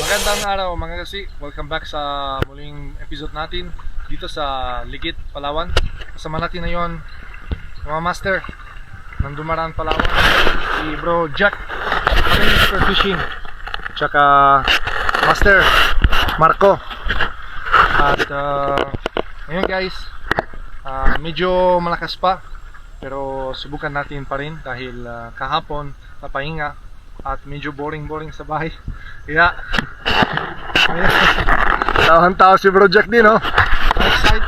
Magandang araw mga kasi, welcome back sa muling episode natin dito sa Ligit, Palawan. Kasama natin ngayon mga master ng Dumaran, Palawan, si Bro Jack, Super Fishing, tsaka Master Marco. At ngayon guys, medyo malakas pa pero subukan natin pa rin dahil kahapon napahinga at medyo boring sa bahay. Kaya tahan-tawa si Bro Jack din, no? Excited.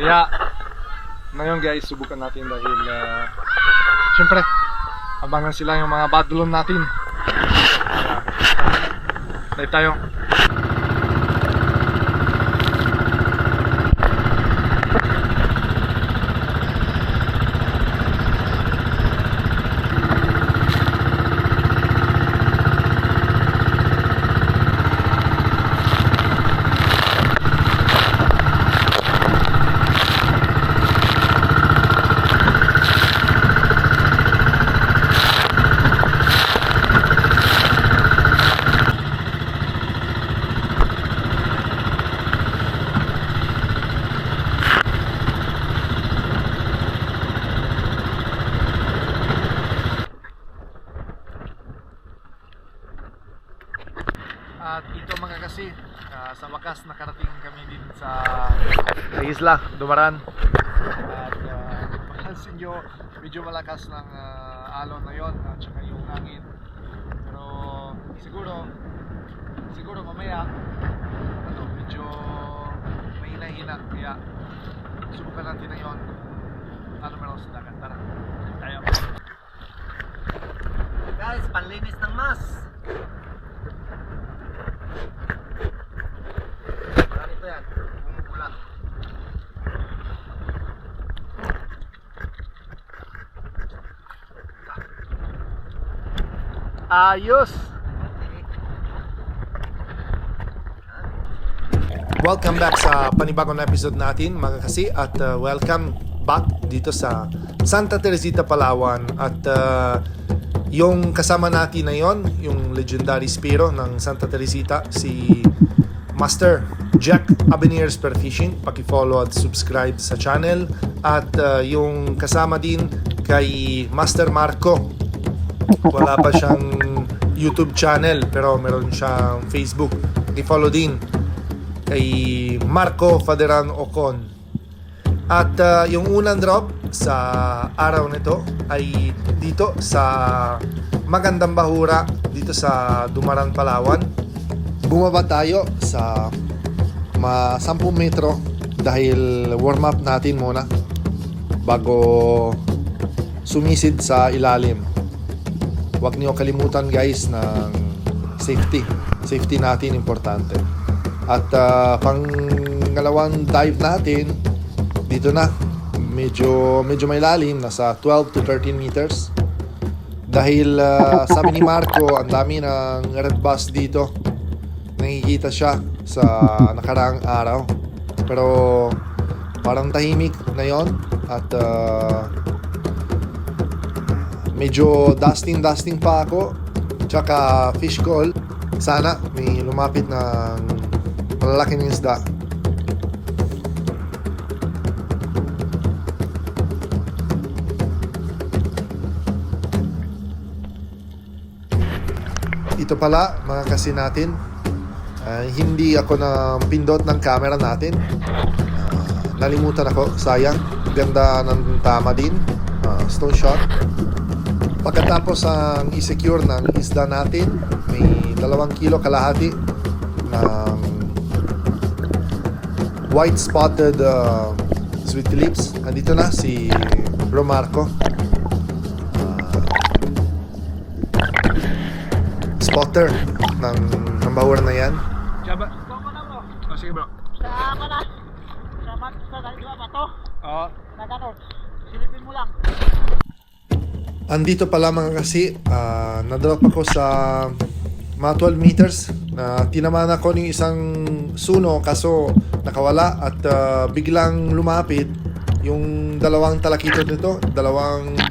Kaya ngayon guys, subukan natin dahil syempre abangan sila yung mga badlon natin. Kaya tayo. At ito mga kasi, sa wakas nakarating kami din sa isla, Dumaran. At mapansin nyo, medyo malakas ng alon na yon at saka yung hangin. Pero siguro mamaya medyo mahina-hina. Kaya subukan natin na yon. Ano meron sa dagat. Tara, tayo. Guys, panlinis ng mas. Ito yan, bumubula. Ayos! Welcome back sa panibagong episode natin mga kasi, at welcome back dito sa Santa Teresita, Palawan. At yung kasama natin na yon, yung legendary Spiro ng Santa Teresita, si Master Jack Abenir Spear Fishing. Paki-follow at subscribe sa channel. At yung kasama din kay Master Marco, wala pa siyang YouTube channel pero meron siyang Facebook. Paki-follow din kay Marco Faderan Ocon. At yung unang drop sa araw nito ay dito sa Magandang Bahura, dito sa Dumaran, Palawan. Bumaba tayo sa 10 metro dahil warm up natin muna bago sumisid sa ilalim. Huwag niyo kalimutan guys ng safety natin importante. At pangalawang dive natin dito na, medyo may lalim, nasa 12 to 13 meters. Dahil sabi ni Marco, ang dami ng red bass dito, nakikita siya sa nakaraang araw. Pero parang tahimik na yon. At medyo dusting pa ako. Tsaka fish call, sana may lumapit ng malalaking isda. Ito pala mga kasi natin, hindi ako na pindot ng camera natin. Nalimutan ako, sayang. Ganda ng tama din, stone shot. Pagkatapos ang i-secure ng isda natin, may 2 kilo kalahati ng white spotted sweet lips. Andito na si Bro Marco. Spotter ng bahura na yan. Jaba. Oh, sige bro. Sa ako na. Sa dalawa ba to? Oo. Nagano. Silipin mo lang. Andito pala mga kasi, na-drop ako sa mga 12 meters na tinamaan ako ng isang suno kaso nakawala at biglang lumapit yung 2 talakito nito, 2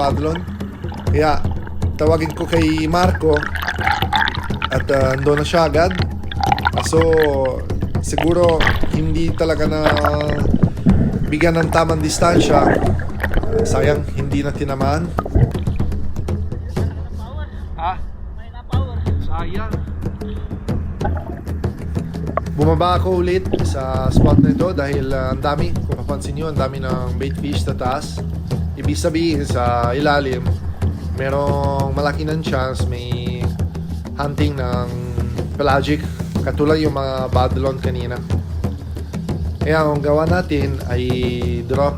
badlon. Kaya tawagin ko kay Marco at ando na siya agad. So siguro hindi talaga na bigyan ng tamang distansya. Sayang hindi na tinamaan. May na power. Sayang. Bumaba ako ulit sa spot na ito dahil ang dami, kung papansin nyo, ang dami ng bait fish sa taas. Ibig sabihin sa ilalim, merong malaki ng chance may hunting ng pelagic, katulad yung mga badlon kanina. Kaya ang gawa natin ay drop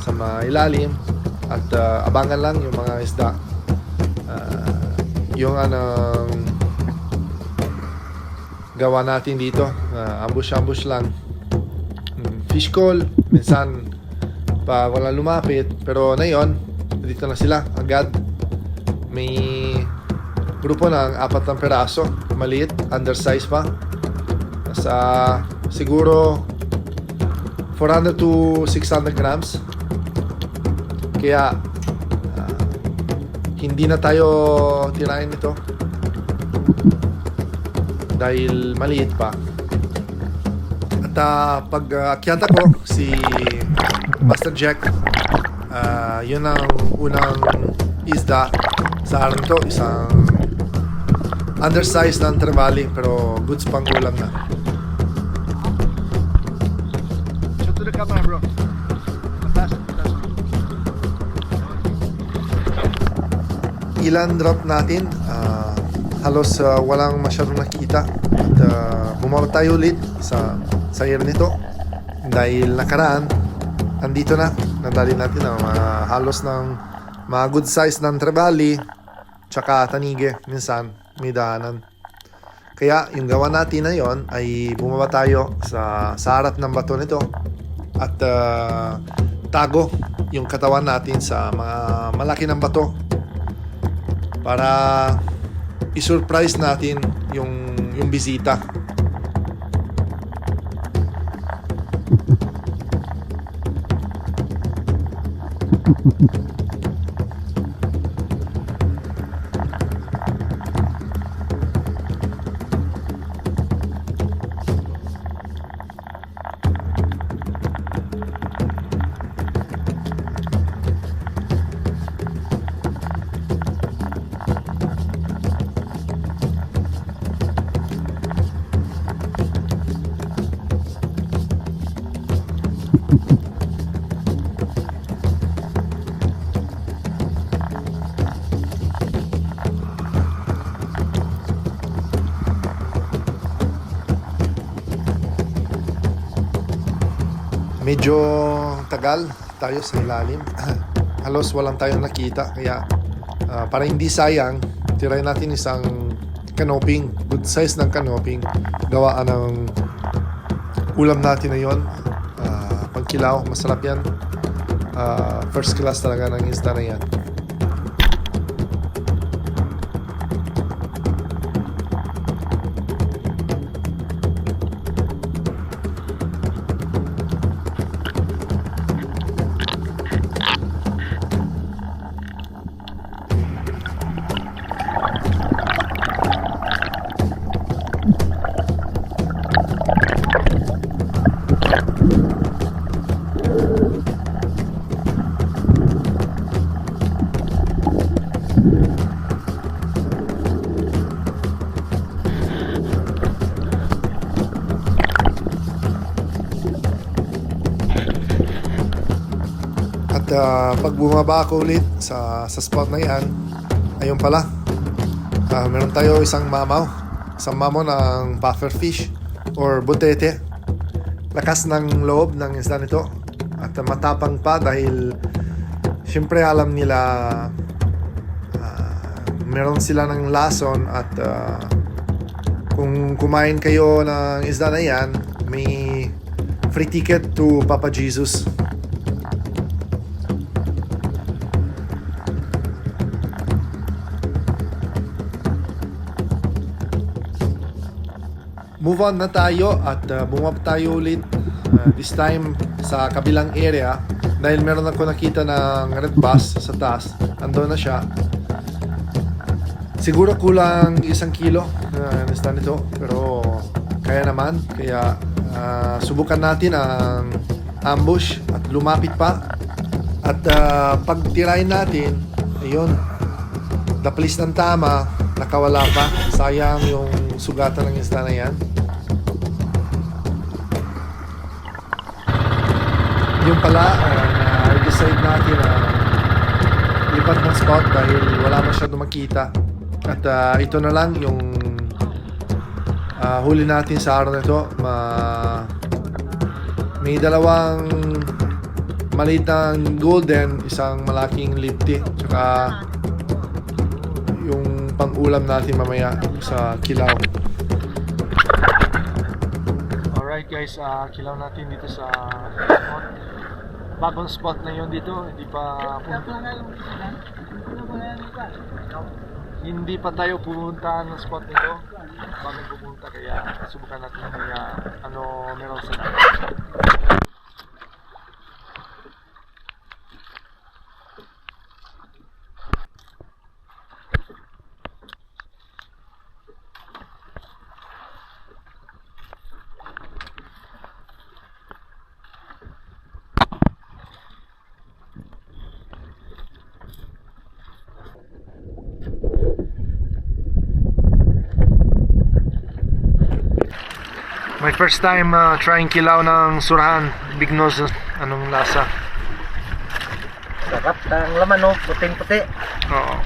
sa mga ilalim at abangan lang yung mga isda. Yung anong gawa natin dito, ambush lang. Fish call, minsan pa wala lumapit, pero ngayon dito na sila agad. May grupo ng 4 na peraso, maliit, undersize pa. Sa siguro 400 to 600 grams. Kaya hindi na tayo tirahin ito dahil maliit pa. At pag akyat ako, si Master Jack, yun ang unang isda sa araw nito, isang undersized ng trevally pero goods pang ulam na. Shoot to the camera, bro. Fast. Ilan drop natin, halos walang masyadong nakita at bumaba tayo ulit sa sayer nito dahil nakaraan andito na nadali natin ang halos ng mga good size ng trevally tsaka tanige, minsan may daanan. Kaya yung gawa natin na yon ay bumaba tayo sa harap ng bato nito at tago yung katawan natin sa mga malaki ng bato para i-surprise natin yung bisita. Medyo tagal tayo sa ilalim. Halos walang tayong nakita. Kaya para hindi sayang, try natin isang canoping. Good size ng canoping. Gawaan ng ulam natin na yun. Pangkilaw, masarap yan. First class talaga ng isda na yan. Pag bumaba ako ulit sa spot na yan, ayun pala, meron tayo isang mamaw ng puffer fish or butete. Lakas ng loob ng isda nito at matapang pa dahil syempre alam nila meron sila ng lason at kung kumain kayo ng isda na yan, may free ticket to Papa Jesus. Move on na tayo at bumaba tayo ulit this time sa kabilang area dahil meron ako nakita ng red bass sa taas. Ando na siya. Siguro kulang 1 kilo na isda nito, pero kaya naman. Kaya subukan natin ang ambush at lumapit pa. At pag tirahin natin, ayun, napalis ng tama, nakawala pa. Sayang yung sugatan ng isda na yan. Yung pala, decide natin na lipat ng spot dahil wala masyadong makita. At ito na lang yung huli natin sa araw na ito. May dalawang maliit na golden, isang malaking lipti, tsaka yung pang-ulam natin mamaya sa kilaw. Alright guys, kilaw natin dito sa spot. Bagong spot na yun dito, hindi pa tayo pumunta ng spot nito. Bagong pumunta, kaya subukan natin kaya ano meron sa dagat. My first time trying kilaw ng surahan, big nose. Anong lasa? Sarap ang laman, no? Puting-puti. Oo.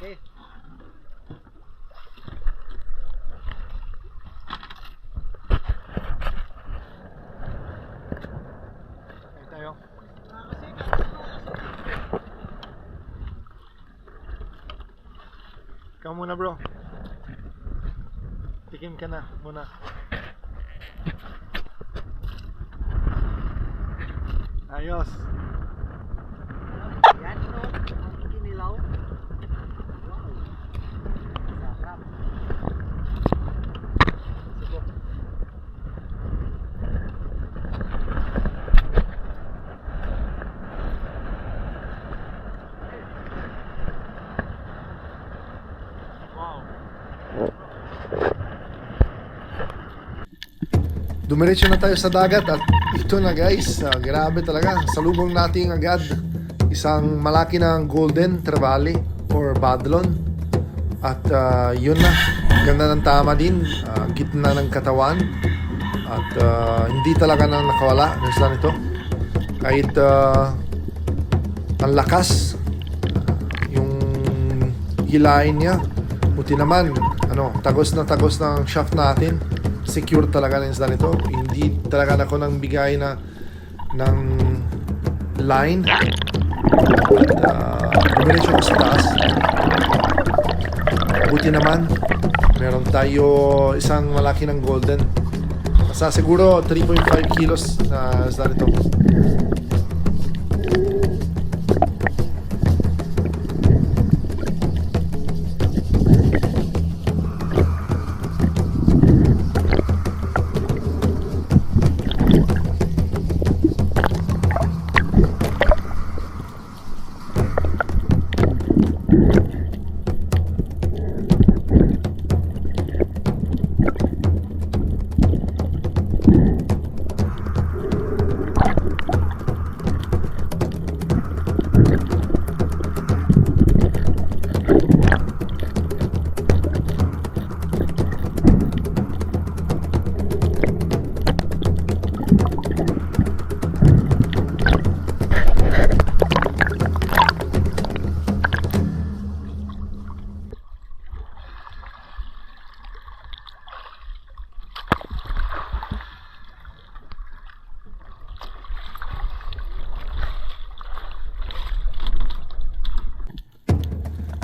Okay. Tayo. Ikaw muna bro. Tikim ka na muna. Ayos. Yan, no? Ang kinilaw. Wow. Sarap. Sige. Wow. Dumiretso na tayo sa dagat at ito na guys, grabe talaga. Salubong natin agad isang malaki na golden trevally or badlon. At yun na, ganda ng tama din, gitna ng katawan. At hindi talaga na nakawala ng isla nito. Kahit ang lakas, yung hilain niya, buti naman, tagos na tagos ng shaft natin. Secure talaga ng isda nito. Hindi talaga ako nang bigay ng line. At dumiretso ko sa taas. Buti naman, meron tayo isang malaki ng golden. Basta siguro 3.5 kilos na isda nito.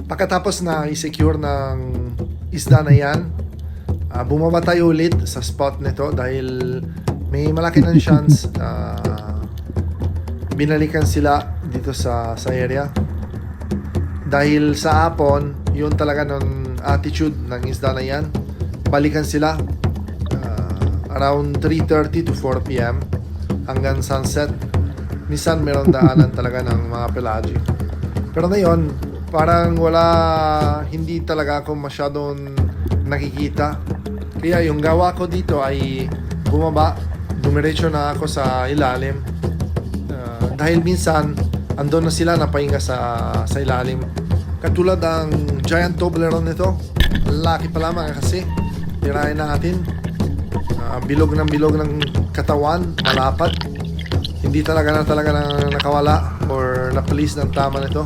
Pagkatapos na i-secure ng isda na yan, bumaba tayo ulit sa spot nito dahil may malaki ng chance binalikan sila dito sa area. Dahil sa hapon, yun talaga ng attitude ng isda na yan. babalikan sila around 3:30 to 4 p.m. hanggang sunset. Minsan meron daanan talaga ng mga pelagic. Pero ngayon, parang hindi talaga ako masyadong nakikita. Kaya yung gawa ko dito ay bumaba, dumiretso na ako sa ilalim. Dahil minsan, andun na sila napahinga sa ilalim. Katulad ng giant Toblerone nito. Laki pala mga kasi. Tirahin natin. Bilog ng katawan, malapad. Hindi talaga na nakawala or napalis ng tama nito.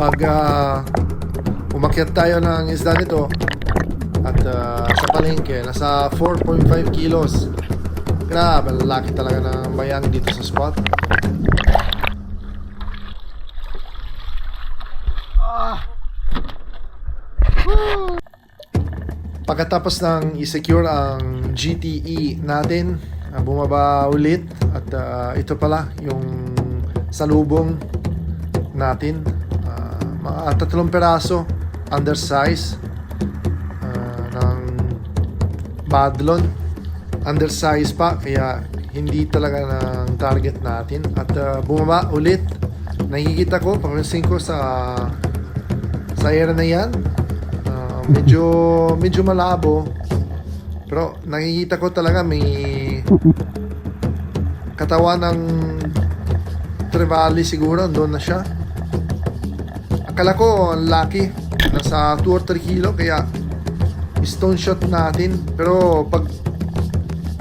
Pag umakyat tayo ng isda nito at sa palengke, nasa 4.5 kilos. Grabe, lalaki talaga ng bayang dito sa spot. Pagkatapos ng i-secure ang GTE natin, bumaba ulit at ito pala yung salubong natin. Mga 3 peraso undersize ng badlon, undersize pa kaya hindi talaga ng target natin at bumaba ulit. Nakikita ko, papansin ko sa area na yan, medyo malabo, pero nakikita ko talaga may katawan ng trevally siguro, doon na siya. Akala ko ang laki, nasa 2 or 3 kilo, kaya stone shot natin. Pero pag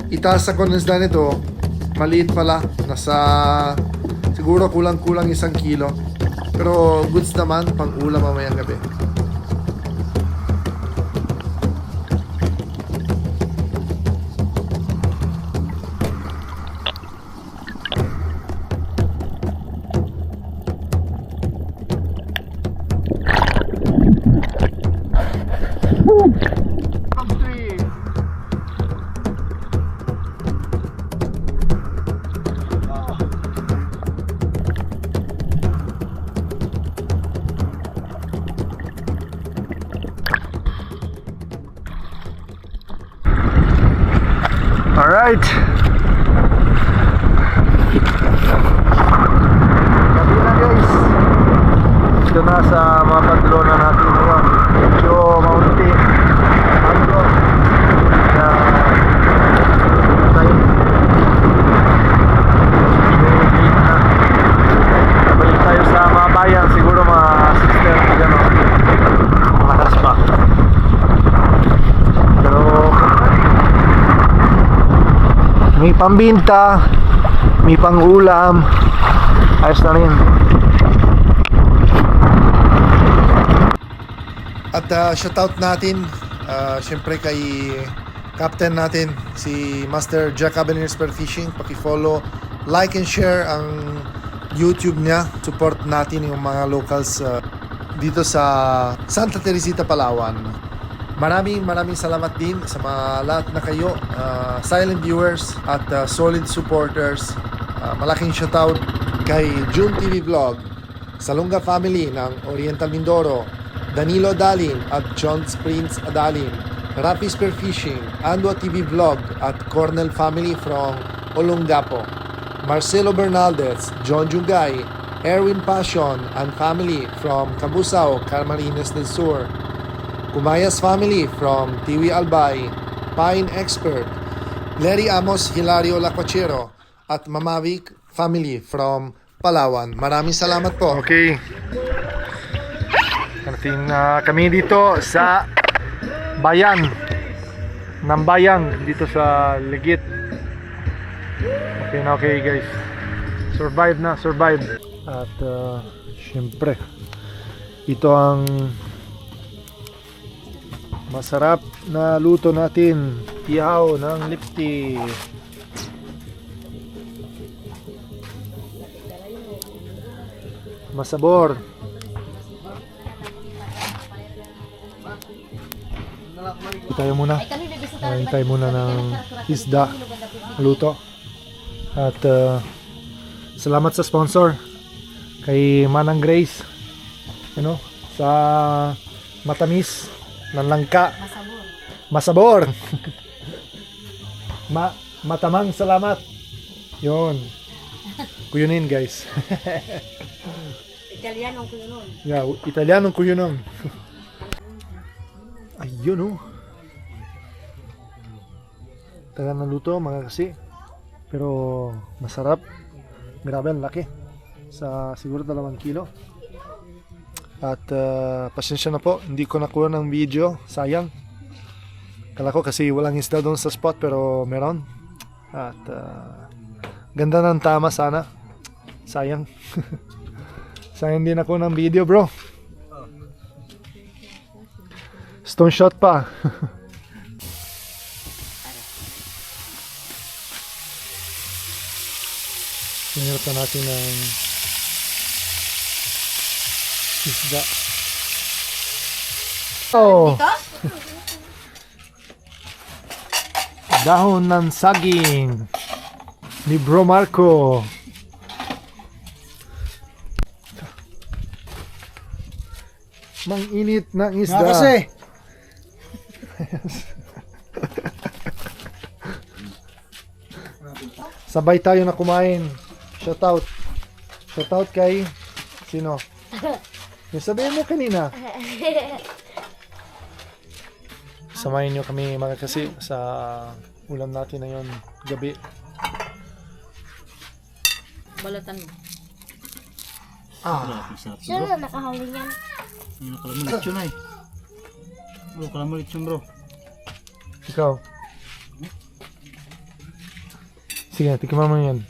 itaas sa isda nito, maliit pala, nasa siguro kulang-kulang 1 kilo. Pero goods naman pang ulam mamayang gabi. Alright. Gabi na guys. Ito na sa mga padlona natin ngayon. Medyo maunti. Mango. Kaya tayo. Balik tayo sa mga bayan. Siguro mga sister. Gano'n. Malakas pa. Pero may pambinta, may pangulam, ayos na rin. At shoutout natin syempre kay captain natin, si Master Jack Cabanero Spearfishing. Paki-follow, like and share ang YouTube niya. Support natin yung mga locals dito sa Santa Teresita, Palawan. Maraming salamat din sa mga lahat na kayo, silent viewers at solid supporters. Malaking shoutout kay June TV Vlog, Salunga Family ng Oriental Mindoro, Danilo Adalin at John Prince Adalin, Rapi Spearfishing, Andwa TV Vlog at Cornell Family from Olongapo, Marcelo Bernaldez, John Jungay, Erwin Passion and family from Cabusao, Camarines del Sur, Kumayas family from Tiwi Albay, Pine Expert, Larry Amos Hilario Lacuachero at Mamavik family from Palawan. Maraming salamat po. Okay. Kami dito sa bayan ng Bayang dito sa Legit. Okay guys. Survive. At syempre ito ang masarap na luto natin, ihaw ng lipti. Masabor. Tayo muna. Hintay muna ng isda. Luto. At salamat sa sponsor. Kay Manang Grace. Sa matamis ng langka. Masabor. Matamang salamat. Yon. Kuyunin guys. Italianong kuyunon. Yeah, Italianong kuyunon. Ayun tagal na luto mga kasi. Pero masarap. Grabe ang laki. Sa siguro 2 kilo. At pasensya na po, hindi ko nakuha ng video. Sayang. Kala ko kasi walang isda doon sa spot pero meron. At ganda ng tama sana. Sayang. Sayang din ako ng video bro. Stone shot pa. Sinirta natin ng isda. Oh! Dahon ng saging ni Bro Marco. Mang-init ng isda. Kasi. Sabay tayo na kumain. Shoutout. Shoutout kay sino? Yung sabihin mo kanina. Samayin nyo kami mga kasi sa ulam natin na yun gabi. Balatan mo. Sino na nakahawin yan? Nakalamulit yun ay. Bro, kalamulit yun bro. Ikaw. Sige, tikman mo yan.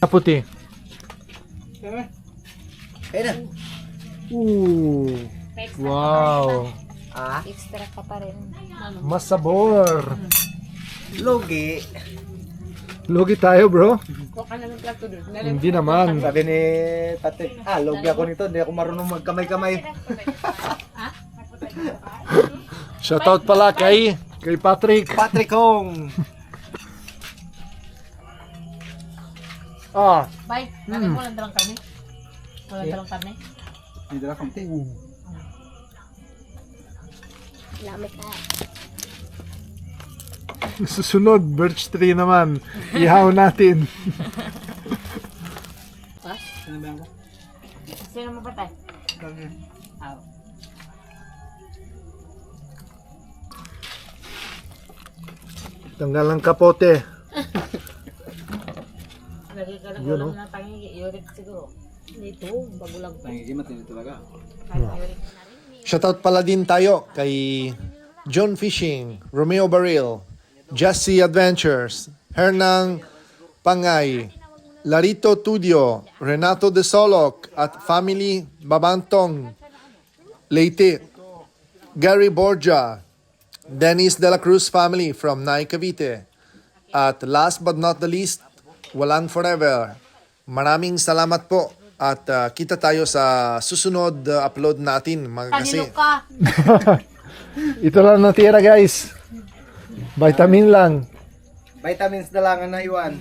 Puti. Kaya na. Ooh. Wow. Extra ka pa rin. Masabor. Logi. Lugi tayo bro. Huwag ka naman plato doon. Hindi naman. Sabi ni Patrick, logi ako nito. Hindi ako marunong magkamay-kamay. Shoutout pala kay Patrick. Patrick Hong. Bye. Namin mo lang dalang karne. Walang dalang karne. Hindi dala kamti. Lamit na. Susunod, birch tree naman. Ihaw natin. Ano ba ako? Sino mo ba tayo? Tanggal ang kapote. Nagkakalang Yun, ko lang na tangi. Yurik siguro. Dito, bago lang. Tangigimat nito talaga. Kahit yurik na rin. Shoutout pala din tayo kay John Fishing, Romeo Baril, Jesse Adventures, Hernang Pangay, Larito Tudio, Renato De Soloc at Family Babantong Leyte, Gary Borja, Dennis De La Cruz family from Nay Cavite, at last but not the least, Walang Forever. Maraming salamat po at kita tayo sa susunod upload natin mga kasi. Kanilo ka. Ito lang natira guys. Vitamin lang. Vitamins na lang ang naiwan.